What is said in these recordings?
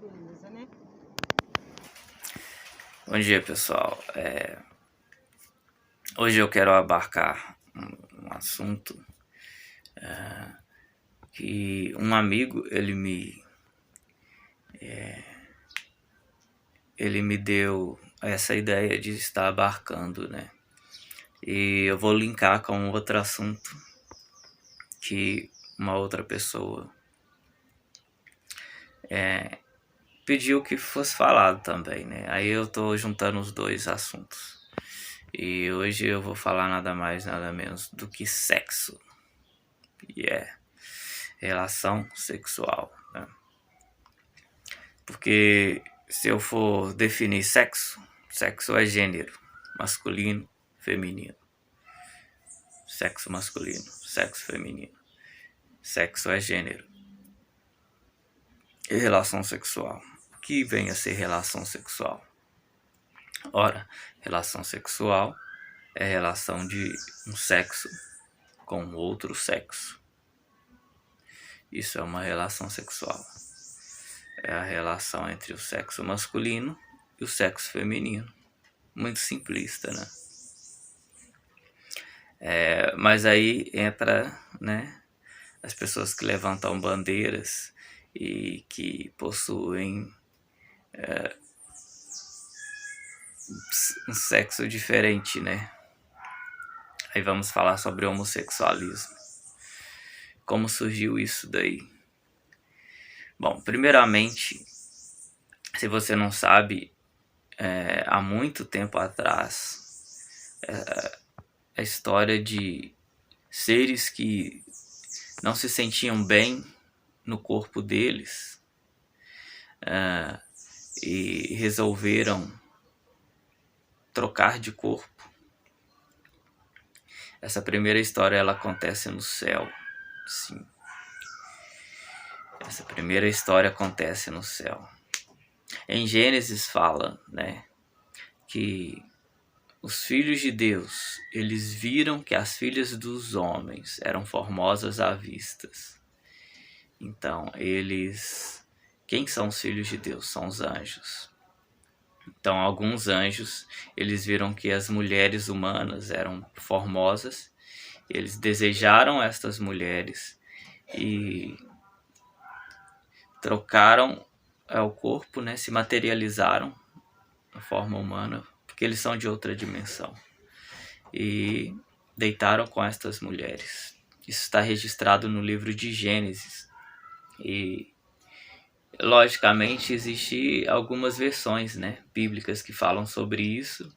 Beleza, né? Bom dia, pessoal. Hoje eu quero abarcar um assunto que um amigo ele me deu essa ideia de estar abarcando, né? E eu vou linkar com outro assunto que uma outra pessoa pediu que fosse falado também, né? Aí eu tô juntando os dois assuntos. E hoje eu vou falar nada mais, nada menos do que sexo. E relação sexual, né? Porque se eu for definir sexo, sexo é gênero, masculino, feminino. Sexo masculino, sexo feminino. Sexo é gênero. E relação sexual? O que vem a ser relação sexual? Ora, relação sexual é a relação de um sexo com outro sexo. Isso é uma relação sexual. É a relação entre o sexo masculino e o sexo feminino. Muito simplista, né? Mas aí entra, né, as pessoas que levantam bandeiras e que possuem um sexo diferente, né? Aí vamos falar sobre homossexualismo. Como surgiu isso daí? Bom, primeiramente, se você não sabe, há muito tempo atrás, a história de seres que não se sentiam bem no corpo deles e resolveram trocar de corpo. Essa primeira história ela acontece no céu, sim. Essa primeira história acontece no céu. Em Gênesis fala, né, que os filhos de Deus, eles viram que as filhas dos homens eram formosas à vista. Então, quem são os filhos de Deus? São os anjos. Então, alguns anjos, eles viram que as mulheres humanas eram formosas, eles desejaram estas mulheres e trocaram o corpo, né, se materializaram na forma humana, porque eles são de outra dimensão, e deitaram com estas mulheres. Isso está registrado no livro de Gênesis. E logicamente existem algumas versões, né, bíblicas que falam sobre isso,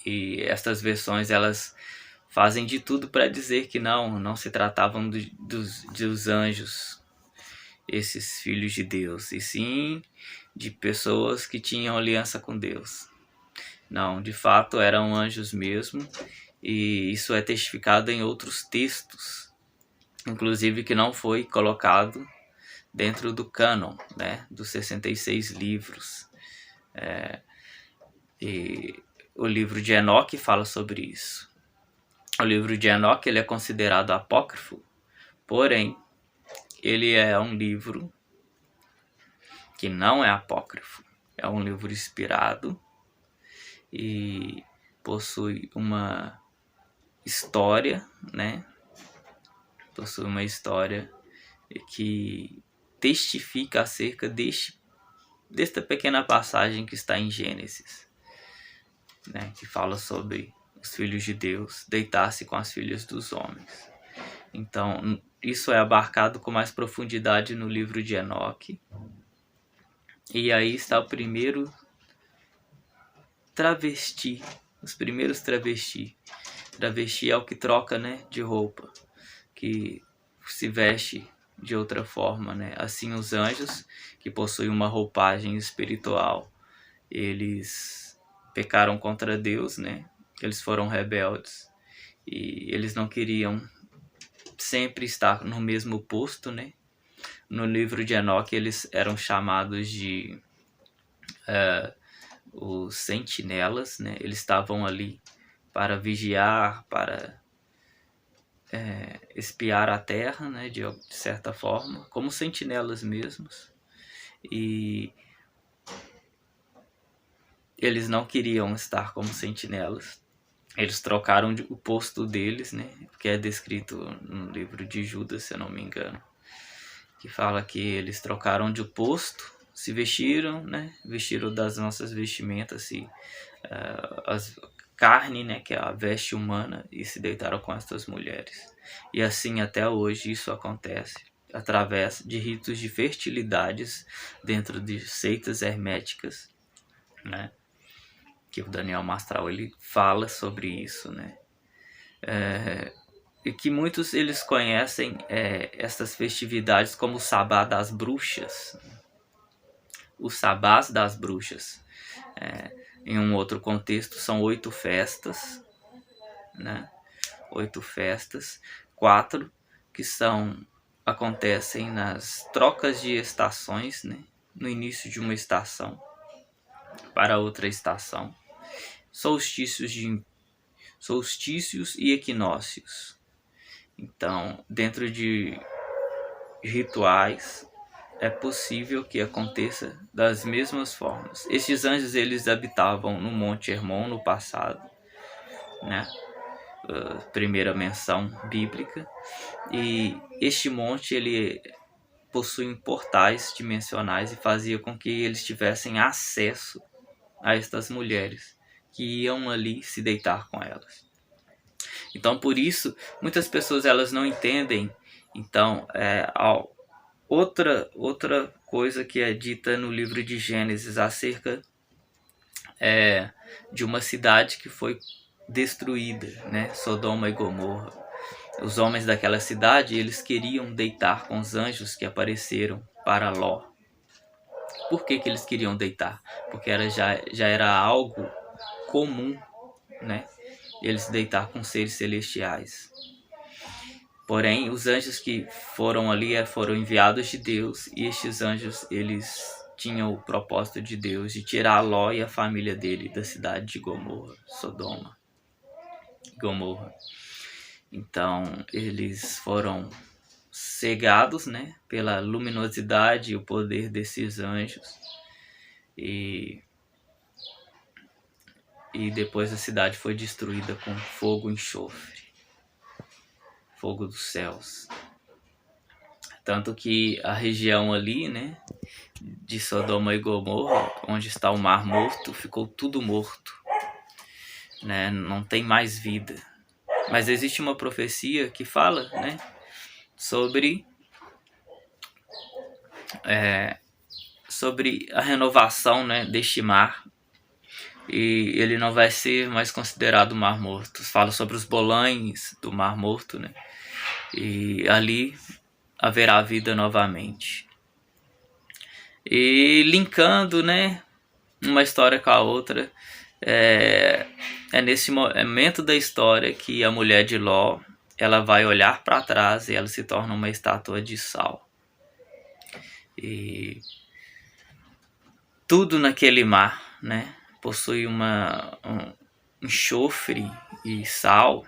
e estas versões elas fazem de tudo para dizer que não se tratavam dos anjos, esses filhos de Deus, e sim de pessoas que tinham aliança com Deus. Não, de fato eram anjos mesmo, e isso é testificado em outros textos, inclusive que não foi colocado dentro do cânon, né, dos 66 livros. E o livro de Enoque fala sobre isso. O livro de Enoque ele é considerado apócrifo, porém ele é um livro que não é apócrifo. É um livro inspirado e possui uma história, né? Possui uma história que testifica acerca desta pequena passagem que está em Gênesis, né? Que fala sobre os filhos de Deus deitar-se com as filhas dos homens. Então, isso é abarcado com mais profundidade no livro de Enoque. E aí está o primeiro travesti, os primeiros travesti. Travesti é o que troca, né, de roupa, que se veste de outra forma, né? Assim os anjos, que possuem uma roupagem espiritual, eles pecaram contra Deus, né? Eles foram rebeldes e eles não queriam sempre estar no mesmo posto, né? No livro de Enoque eles eram chamados de os sentinelas, né? Eles estavam ali para vigiar, para espiar a terra, né? De certa forma, como sentinelas mesmos. e eles não queriam estar como sentinelas. Eles trocaram o posto deles, né? Que é descrito no livro de Judas, se eu não me engano, que fala que eles trocaram de posto, se vestiram, né? Vestiram das nossas vestimentas, as carne, né? Que é a veste humana, e se deitaram com estas mulheres. E assim até hoje isso acontece através de ritos de fertilidades dentro de seitas herméticas, né? Que o Daniel Mastral ele fala sobre isso, né? E que muitos eles conhecem essas festividades como o Sabá das Bruxas, os Sabás das Bruxas. Em um outro contexto são 8 festas, né? 8 festas, 4 que acontecem nas trocas de estações, né? No início de uma estação para outra estação, solstícios e equinócios. Então, dentro de rituais, é possível que aconteça das mesmas formas. Estes anjos eles habitavam no Monte Hermon no passado, né? Primeira menção bíblica, e este monte ele possui portais dimensionais e fazia com que eles tivessem acesso a estas mulheres que iam ali se deitar com elas. Então, por isso, muitas pessoas elas não entendem. Então, outra coisa que é dita no livro de Gênesis acerca de uma cidade que foi destruída, né? Sodoma e Gomorra. Os homens daquela cidade eles queriam deitar com os anjos que apareceram para Ló. Por que eles queriam deitar? Porque já era algo comum, né? Eles deitar com seres celestiais. Porém, os anjos que foram ali foram enviados de Deus, e estes anjos eles tinham o propósito de Deus de tirar Ló e a família dele da cidade de Gomorra, Sodoma, Gomorra. Então, eles foram cegados, né, pela luminosidade e o poder desses anjos, e depois a cidade foi destruída com fogo e enxofre, fogo dos céus. Tanto que a região ali, né, de Sodoma e Gomorra, onde está o Mar Morto, ficou tudo morto, né, não tem mais vida. Mas existe uma profecia que fala, né, sobre a renovação, né, deste mar, e ele não vai ser mais considerado Mar Morto. Fala sobre os bolães do Mar Morto, né, e ali haverá vida novamente. E linkando, né, uma história com a outra, é nesse momento da história que a mulher de Ló ela vai olhar para trás e ela se torna uma estátua de sal. E tudo naquele mar, né, possui um enxofre e sal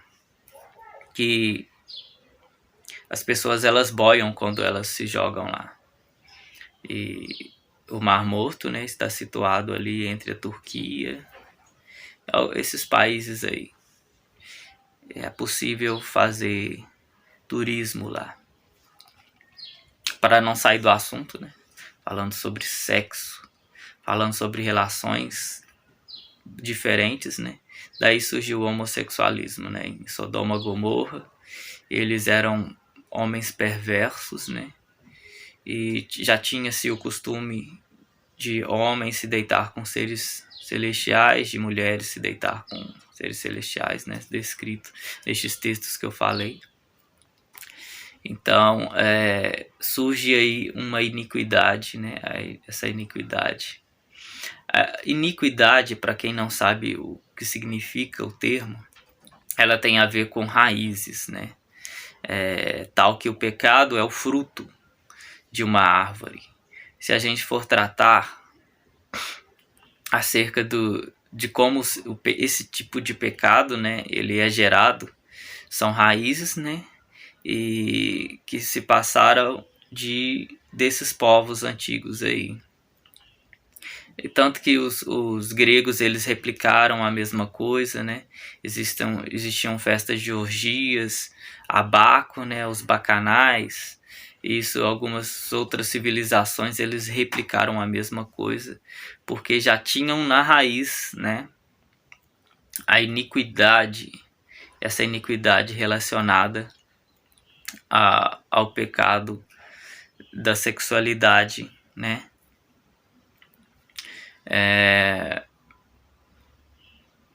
que as pessoas elas boiam quando elas se jogam lá. E o Mar Morto, né, está situado ali entre a Turquia, esses países aí. É possível fazer turismo lá. Para não sair do assunto, né, falando sobre sexo, falando sobre relações diferentes, né, daí surgiu o homossexualismo, né, em Sodoma e Gomorra. Eles eram homens perversos, né, e já tinha-se o costume de homens se deitar com seres celestiais, de mulheres se deitar com seres celestiais, né, descrito nestes textos que eu falei. Então, surge aí uma iniquidade, né, essa iniquidade. A iniquidade, para quem não sabe o que significa o termo, ela tem a ver com raízes, né, tal que o pecado é o fruto de uma árvore. Se a gente for tratar acerca de como esse tipo de pecado, né, ele é gerado, são raízes, né, e que se passaram de desses povos antigos aí. E tanto que os gregos eles replicaram a mesma coisa, né? Existiam festas de orgias, a Baco, né? Os bacanais. Isso, algumas outras civilizações eles replicaram a mesma coisa, porque já tinham na raiz, né? A iniquidade, essa iniquidade relacionada ao pecado da sexualidade, né?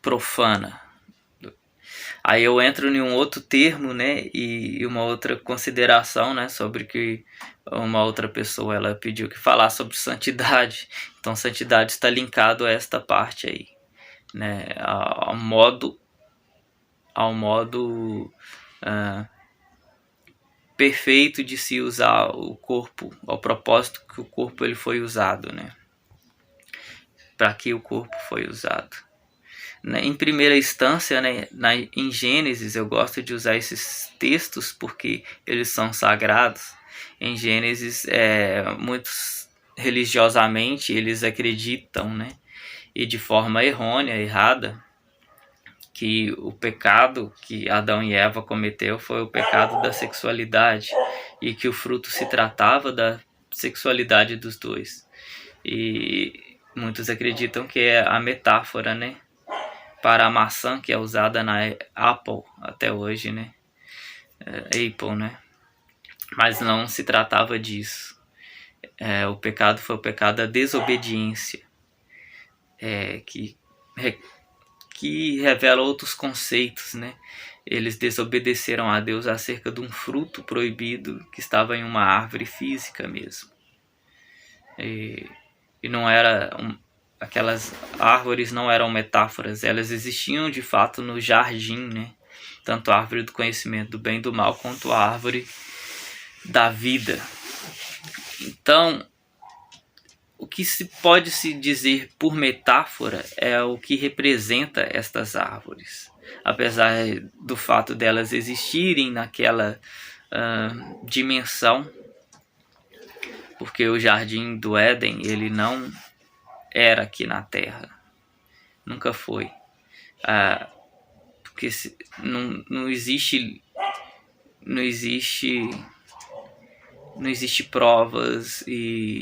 Profana. Aí eu entro em um outro termo, né, e uma outra consideração, né, sobre que uma outra pessoa ela pediu que falar sobre santidade. Então santidade está linkado a esta parte aí, né, ao modo perfeito de se usar o corpo, ao propósito que o corpo ele foi usado, né, para que o corpo foi usado. Em primeira instância, né, em Gênesis, eu gosto de usar esses textos porque eles são sagrados. Em Gênesis, muitos religiosamente eles acreditam, né, e de forma errônea, errada, que o pecado que Adão e Eva cometeu foi o pecado da sexualidade e que o fruto se tratava da sexualidade dos dois. E muitos acreditam que é a metáfora, né, para a maçã que é usada na Apple até hoje, né? Apple, né? Mas não se tratava disso. O pecado foi o pecado da desobediência, que revela outros conceitos, né? Eles desobedeceram a Deus acerca de um fruto proibido que estava em uma árvore física mesmo. E não era aquelas árvores não eram metáforas, elas existiam de fato no jardim, né? Tanto a árvore do conhecimento do bem e do mal, quanto a árvore da vida. Então, o que se pode se dizer por metáfora é o que representa estas árvores. Apesar do fato delas existirem naquela dimensão, porque o jardim do Éden, ele não era aqui na Terra, nunca foi, porque não existe provas e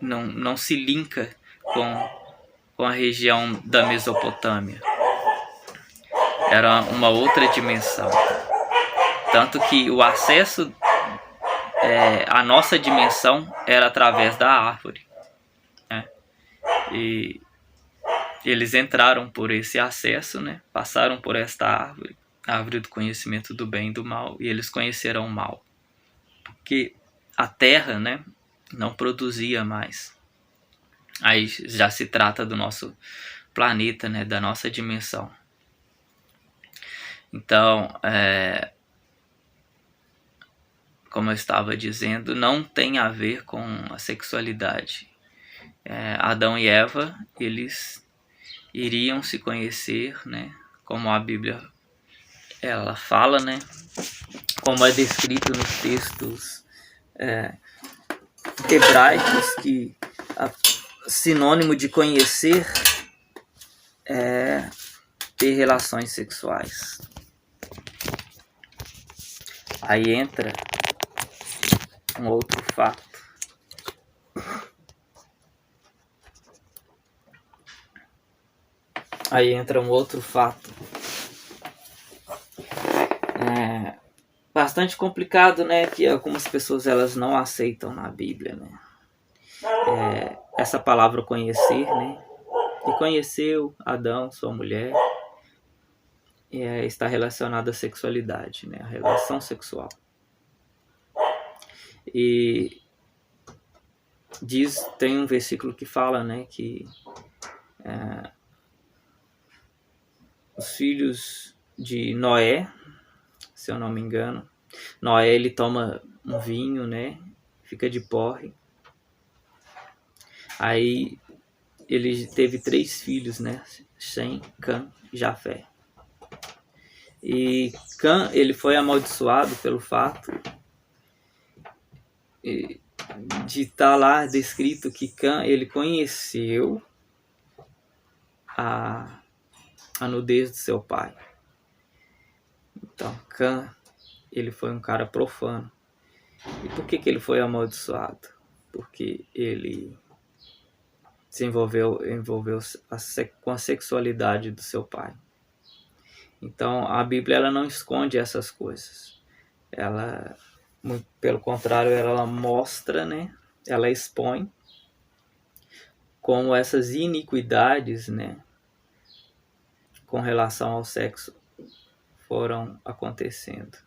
não se linka com a região da Mesopotâmia. Era uma outra dimensão, tanto que o acesso à nossa dimensão era através da árvore, né? E eles entraram por esse acesso, né? Passaram por esta árvore, a árvore do conhecimento do bem e do mal, e eles conheceram o mal, porque a terra, né, não produzia mais. Aí já se trata do nosso planeta, né, da nossa dimensão. Então, como eu estava dizendo, não tem a ver com a sexualidade. Adão e Eva, eles iriam se conhecer, né, como a Bíblia ela fala, né, como é descrito nos textos hebraicos, que sinônimo de conhecer é ter relações sexuais. Aí entra um outro fato. Bastante complicado, né? Que algumas pessoas elas não aceitam na Bíblia, né? Essa palavra conhecer, né? E conheceu Adão, sua mulher, está relacionada à sexualidade, né? A relação sexual. E tem um versículo que fala, né, que os filhos de Noé, se eu não me engano, Noé ele toma um vinho, né, fica de porre. Aí ele teve 3 filhos, né, Sem, Cã e Jafé. E Cã ele foi amaldiçoado pelo fato de estar lá descrito que Cã, ele conheceu a nudez do seu pai. Então, Cã, ele foi um cara profano. E por que ele foi amaldiçoado? Porque ele se envolveu com a sexualidade do seu pai. Então, a Bíblia ela não esconde essas coisas. Ela, muito pelo contrário, ela mostra, né? Ela expõe como essas iniquidades, né, com relação ao sexo foram acontecendo.